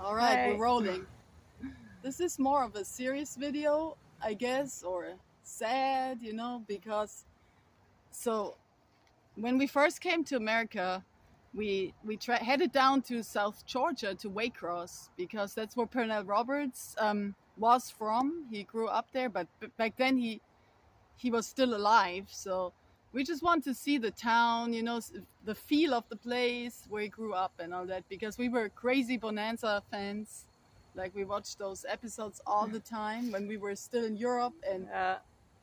All right, Hey. we're rolling. This is more of a serious video, I guess, or sad, because so when we first came to America, we headed down to South Georgia to Waycross because that's where Pernell Roberts was from. He grew up there, but back then he was still alive, so we just want to see the town, the feel of the place where he grew up and all that, because we were crazy Bonanza fans. Like, we watched those episodes all the time when we were still in Europe, and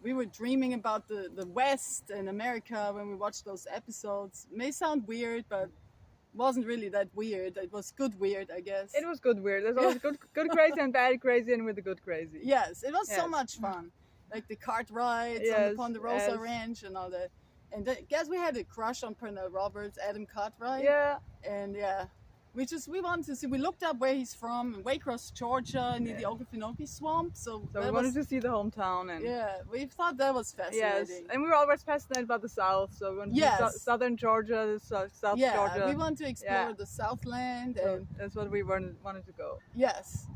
we were dreaming about the West and America when we watched those episodes. May sound weird, but wasn't really that weird. It was good weird, I guess. It was good weird. There's always good crazy and bad crazy, and with the good crazy. Yes, it was so much fun. Like the cart rides on the Ponderosa Ranch and all that. And I guess we had a crush on Pernell Roberts, Adam Cartwright. Yeah. And we wanted to see. We looked up where he's from, in Waycross, Georgia, near the Okefenokee Swamp. So we wanted to see the hometown, and we thought that was fascinating. Yes, and we were always fascinated about the South, so we wanted to see southern Georgia, South Georgia. Yeah, we want to explore the Southland, and that's what we wanted to go. Yes.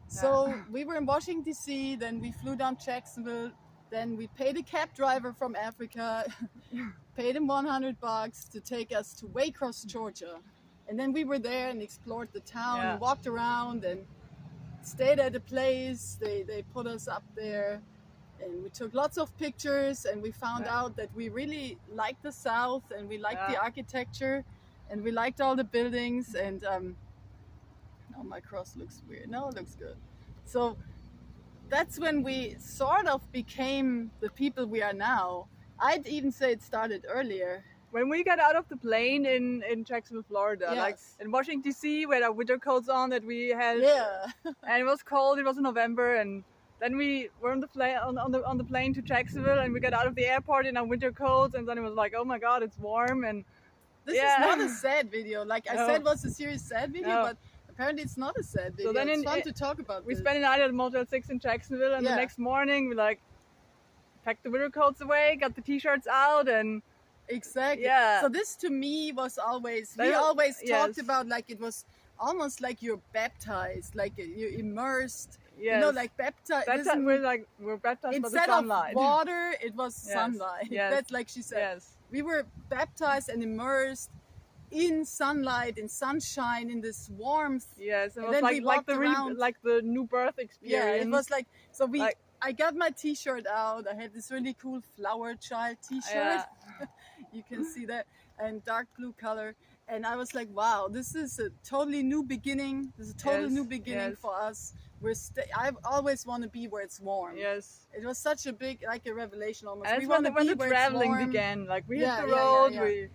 So we were in Washington, D.C., then we flew down Jacksonville, then we paid a cab driver from Africa, paid him $100 to take us to Waycross, Georgia. And then we were there and explored the town and walked around and stayed at a place. They put us up there, and we took lots of pictures, and we found out that we really liked the South, and we liked the architecture, and we liked all the buildings, and oh, my cross looks weird. No, it looks good. So that's when we sort of became the people we are now. I'd even say it started earlier. When we got out of the plane in Jacksonville, Florida, like in Washington, D.C., we had our winter coats on that we had. Yeah. And it was cold. It was in November, and then we were on the plane to Jacksonville, and we got out of the airport in our winter coats, and then it was like, oh my God, it's warm. And this is not a sad video. Like I said, it was a serious sad video, but apparently it's not a sad video. So then it's fun to talk about. We spent the night at Motel 6 in Jacksonville, and the next morning we packed the winter coats away, got the t-shirts out, and exactly. Yeah. So this to me was always, we always talked about, like, it was almost like you're baptized, like you're immersed. Yes. Like baptized. We're baptized by the sunlight. Instead of water, it was sunlight. Yes. That's like she said. Yes. We were baptized and immersed in sunlight, in sunshine, in this warmth. Yes, it was like the new birth experience. Yeah, it was like, so I got my t-shirt out. I had this really cool flower child t-shirt. Yeah. You can see that, and dark blue color. And I was like, wow, this is a totally new beginning. This is a totally new beginning for us. I always want to be where it's warm. Yes. It was such a big, like a revelation almost. And when the traveling began, like we hit the road,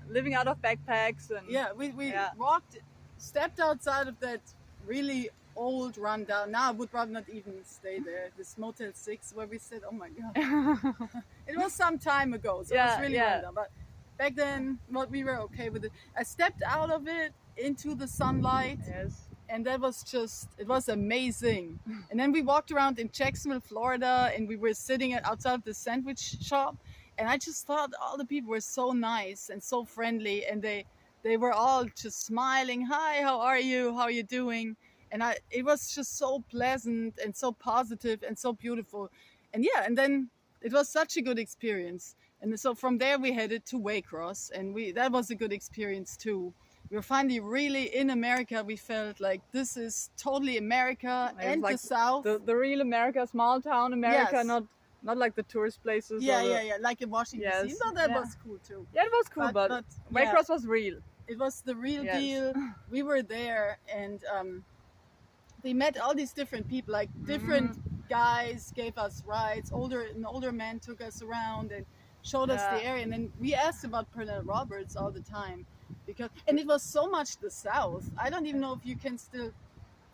living out of backpacks. And we stepped outside of that really old rundown. Now I would rather not even stay there. This Motel 6 where we said, oh my God. It was some time ago, so it was really rundown. But back then, we were okay with it. I stepped out of it into the sunlight. Yes. And that was it was amazing. And then we walked around in Jacksonville, Florida, and we were sitting outside of the sandwich shop. And I just thought all the people were so nice and so friendly. And they were all just smiling. Hi, how are you? How are you doing? And it was just so pleasant and so positive and so beautiful. And and then it was such a good experience. And so from there we headed to Waycross, and that was a good experience too. We were finally really in America. We felt like this is totally America and like the South. The real America, small town America, not like the tourist places. Like in Washington D.C. So that was cool too. Yeah, it was cool, but Waycross was real. It was the real deal. We were there, and we met all these different people, like different guys gave us rides. An older man took us around and showed us the area, and then we asked about Pernell Roberts all the time, and it was so much the South. I don't even know if you can still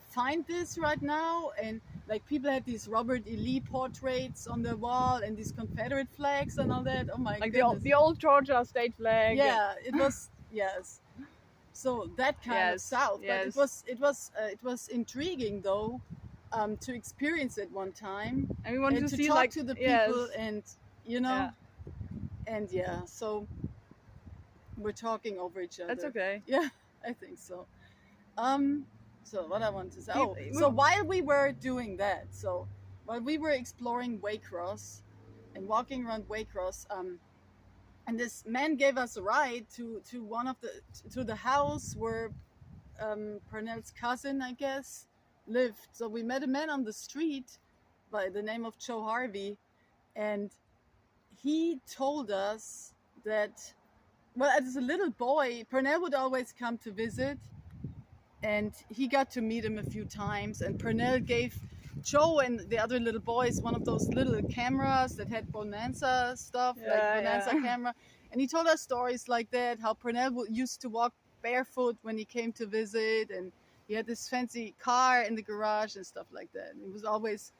find this right now. And like people had these Robert E. Lee portraits on the wall and these Confederate flags and all that. Oh my goodness. Like the old Georgia state flag. Yeah, it was So that kind of South, but it was intriguing though, to experience it one time, and we wanted to see talk to the people, and and so we're talking over each other. That's okay. Yeah, I think so. So what I want to say. We- Oh, we- so while we were doing that, so while we were exploring Waycross and walking around Waycross, and this man gave us a ride to one of the house where Pernell's cousin, I guess, lived. So we met a man on the street by the name of Joe Harvey, and he told us that, well, as a little boy, Pernell would always come to visit, and he got to meet him a few times. And Pernell gave Joe and the other little boys one of those little cameras that had Bonanza stuff, like Bonanza camera. And he told us stories like that, how Pernell used to walk barefoot when he came to visit, and he had this fancy car in the garage and stuff like that. And he was always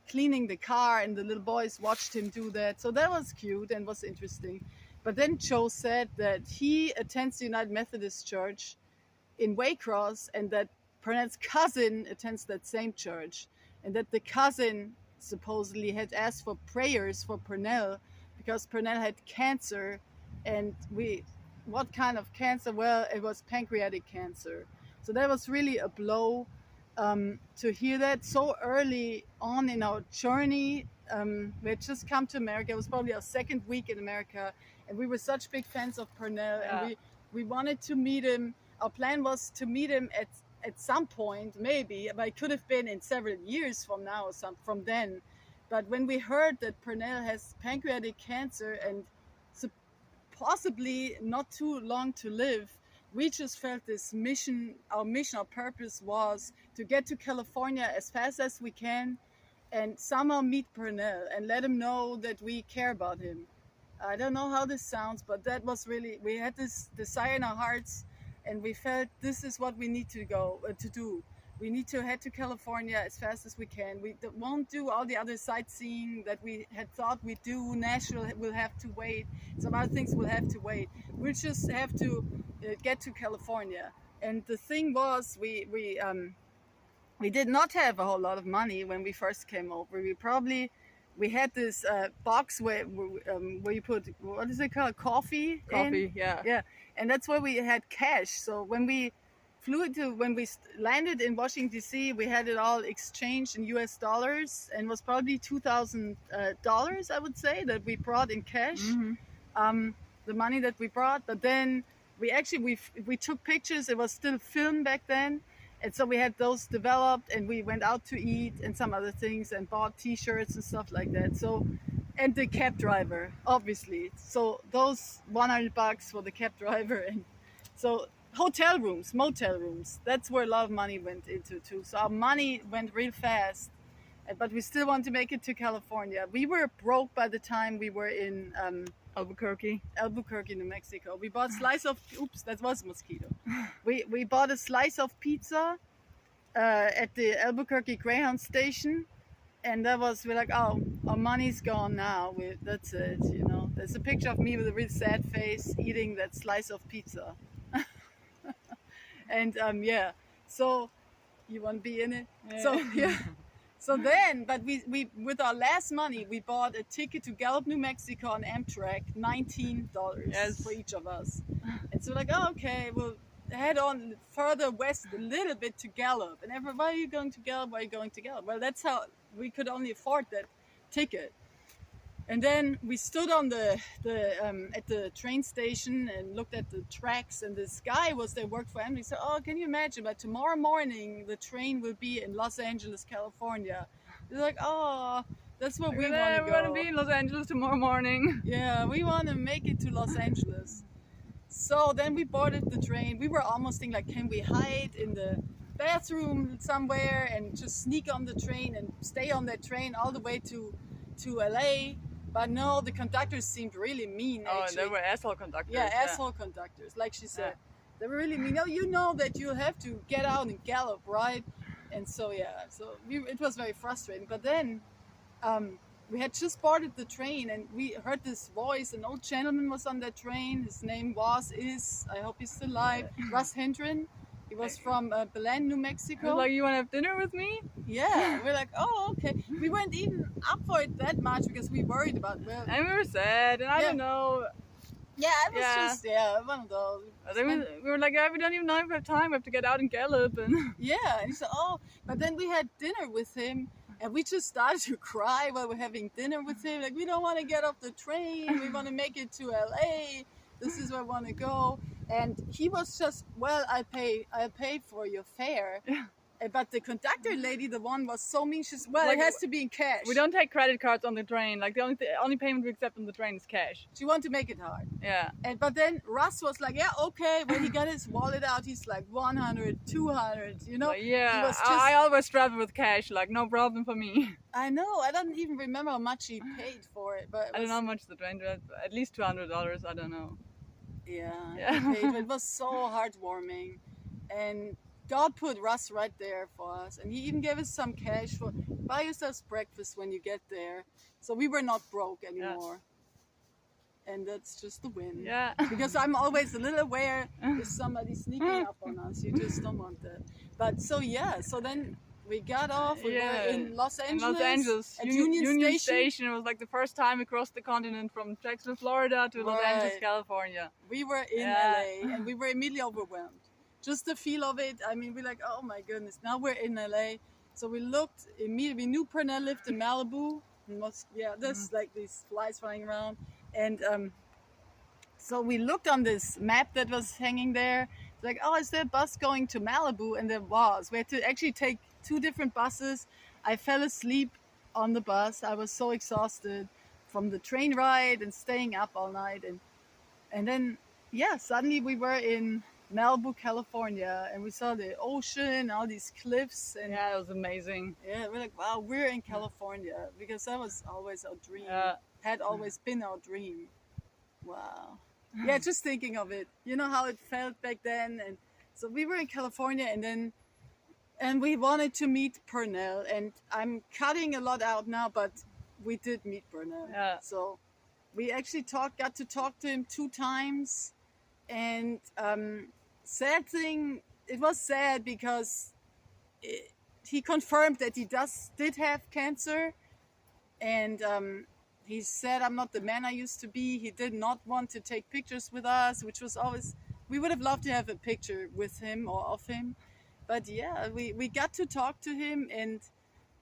cleaning the car, and the little boys watched him do that. So that was cute and was interesting. But then Joe said that he attends the United Methodist Church in Waycross, and that Pernell's cousin attends that same church, and that the cousin supposedly had asked for prayers for Pernell because Pernell had cancer. And what kind of cancer? Well, it was pancreatic cancer. So that was really a blow to hear that so early on in our journey. We had just come to America. It was probably our second week in America, and we were such big fans of Pernell, and we wanted to meet him. Our plan was to meet him at some point, maybe, but it could have been in several years from now or from then. But when we heard that Pernell has pancreatic cancer and possibly not too long to live, we just felt this mission, our purpose was to get to California as fast as we can and somehow meet Pernell and let him know that we care about him. I don't know how this sounds, but that was really, we had this desire in our hearts, and we felt this is what we need to do. We need to head to California as fast as we can. We won't do all the other sightseeing that we had thought we'd do. Nashville will have to wait. Some other things will have to wait. We'll just have to get to California. And the thing was, we did not have a whole lot of money when we first came over. We had this box where you put, what is it called, coffee in? Yeah, and that's where we had cash. So when we landed in Washington D.C., we had it all exchanged in US dollars, and was probably $2,000, I would say, that we brought in cash. The money that we brought. But then we took pictures. It was still film back then. And so we had those developed, and we went out to eat and some other things and bought t-shirts and stuff like that. So, and the cab driver, obviously. So those $100 for the cab driver. And so hotel rooms, motel rooms, that's where a lot of money went into too. So our money went real fast, but we still want to make it to California. We were broke by the time we were in Albuquerque, New Mexico. We bought a slice of, oops, that was a mosquito. We bought a slice of pizza at the Albuquerque Greyhound station. And we're like, oh, our money's gone now. That's it, you know. There's a picture of me with a really sad face eating that slice of pizza. And yeah, so you want to be in it? Yeah. So yeah. So then, but we with our last money, we bought a ticket to Gallup, New Mexico on Amtrak, $19 for each of us. And so like, oh, okay, we'll head on further west a little bit to Gallup. And everybody, why are you going to Gallup? Why are you going to Gallup? Well, that's how we could only afford that ticket. And then we stood on at the train station and looked at the tracks, and this guy was there, worked for Emily. He said, oh, can you imagine, but tomorrow morning the train will be in Los Angeles, California. We're like, oh, that's where we want to go. We want to be in Los Angeles tomorrow morning. Yeah, we want to make it to Los Angeles. So then we boarded the train. We were almost thinking, like, can we hide in the bathroom somewhere and just sneak on the train and stay on that train all the way to LA? But no, the conductors seemed really mean. Oh, actually. And they were asshole conductors. Yeah, asshole conductors, like she said. They were really mean. Oh, you know that you'll have to get out and Gallup, right? And so, yeah, it was very frustrating. But then we had just boarded the train, and we heard this voice. An old gentleman was on that train. His name is, I hope he's still alive, Russ Hendren. He was from Belen, New Mexico. Like, you want to have dinner with me? Yeah, we're like, oh, okay. We weren't even up for it that much because we worried about, well... And we were sad, and I don't know. Yeah, it was Yeah. just one of those. We were like, yeah, we don't even know if we have time. We have to get out and gallop. And Yeah, and he said, oh, but then we had dinner with him, and we just started to cry while we're having dinner with him. Like, we don't want to get off the train. We want to make it to LA. This is where I want to go. And he was just, well, I pay for your fare. Yeah. But the conductor lady, the one was so mean. She's, well, Like, it has to be in cash. we don't take credit cards on the train. Like the only payment we accept on the train is cash. She wanted to make it hard. Yeah. But then Russ was like, yeah, okay. When he got his wallet out, he's like 100, 200, you know? Like, yeah. He was just, I always travel with cash. Like no problem for me. I know. I don't even remember how much he paid for it. But I don't know how much the train. At least $200. I don't know. Yeah. Yeah. He paid, but it was so heartwarming. And God put Russ right there for us. And he even gave us some cash for buy yourselves breakfast when you get there. So we were not broke anymore. And that's just the win. Yeah. Because I'm always a little aware if somebody's sneaking up on us. You just don't want that. But so then we got off. We were in Los Angeles. At Union Station. It was like the first time we crossed the continent from Jacksonville, Florida to Los Angeles, California. We were in LA and we were immediately overwhelmed. Just the feel of it. I mean, we're like, oh my goodness, now we're in LA. So we looked immediately. We knew Pernell lived in Malibu. There's like these flies flying around. And so we looked on this map that was hanging there. It's like, oh, is there a bus going to Malibu? And there was. We had to actually take 2 different buses. I fell asleep on the bus. I was so exhausted from the train ride and staying up all night. And then, suddenly we were in Malibu, California, and we saw the ocean, all these cliffs, and it was amazing. Yeah, we're like, wow, we're in California, because that was always our dream. Had always been our dream. Wow. Yeah, just thinking of it. You know how it felt back then, and so we were in California, and we wanted to meet Pernell, and I'm cutting a lot out now, but we did meet Pernell. Yeah. So we actually got to talk to him 2 times. And sad thing, it was sad because he confirmed that he did have cancer, and he said, I'm not the man I used to be. He did not want to take pictures with us, which was always, we would have loved to have a picture with him or of him. But yeah, we got to talk to him, and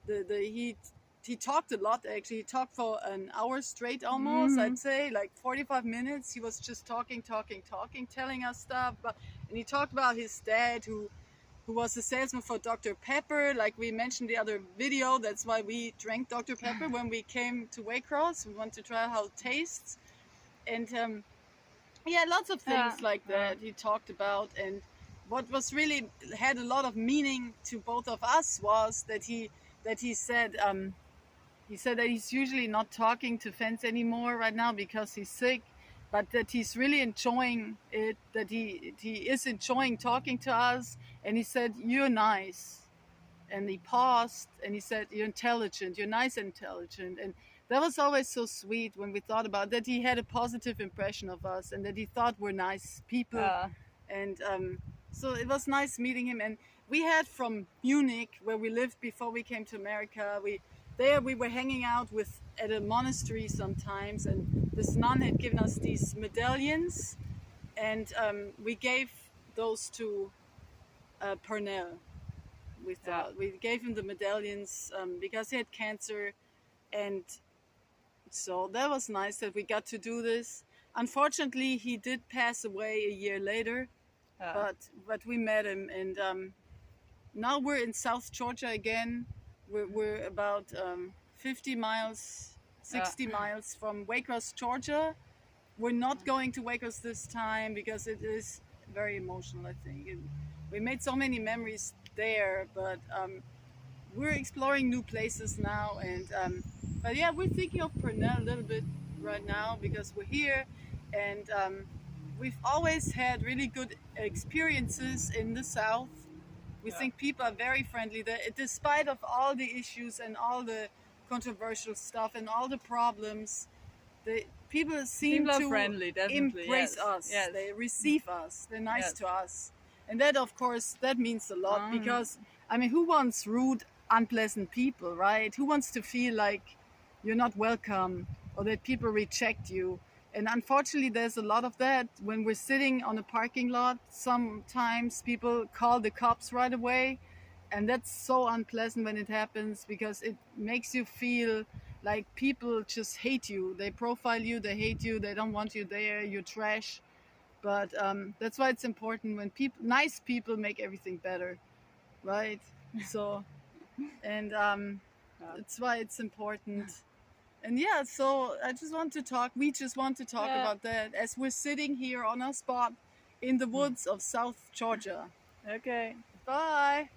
he talked a lot, actually. He talked for an hour straight almost, I'd say, like 45 minutes. He was just talking, telling us stuff. And he talked about his dad, who was a salesman for Dr. Pepper. Like we mentioned the other video, that's why we drank Dr. Pepper when we came to Waycross. We want to try how it tastes. And lots of things like that he talked about. And what was really had a lot of meaning to both of us was that he said, he said that he's usually not talking to fans anymore right now because he's sick, but that he's really enjoying it, that he is enjoying talking to us. And he said, you're nice. And he paused and he said, you're intelligent, you're nice and intelligent. And that was always so sweet when we thought about that. He had a positive impression of us and that he thought we're nice people. And so it was nice meeting him. And we had from Munich, where we lived before we came to America, we were hanging out at a monastery sometimes, and this nun had given us these medallions, and we gave those to Pernell. We gave him the medallions because he had cancer, and so that was nice that we got to do this. Unfortunately, he did pass away a year later, but we met him, and now we're in South Georgia again. We're about 50 miles, 60 miles from Waycross, Georgia. We're not going to Waycross this time because it is very emotional, I think. We made so many memories there, but we're exploring new places now. But yeah, we're thinking of Pernell a little bit right now because we're here, and we've always had really good experiences in the South. We think people are very friendly there, despite of all the issues and all the controversial stuff and all the problems. The people seem to friendly, embrace us. Yes. They receive us. They're nice to us, and that, of course, that means a lot because I mean, who wants rude, unpleasant people, right? Who wants to feel like you're not welcome or that people reject you? And unfortunately, there's a lot of that. When we're sitting on a parking lot, sometimes people call the cops right away. And that's so unpleasant when it happens, because it makes you feel like people just hate you. They profile you, they hate you, they don't want you there, you're trash. But that's why it's important when nice people make everything better, right? So, and that's why it's important. And yeah, so we just want to talk Yeah. about that as we're sitting here on our spot in the woods of South Georgia. Okay. Bye.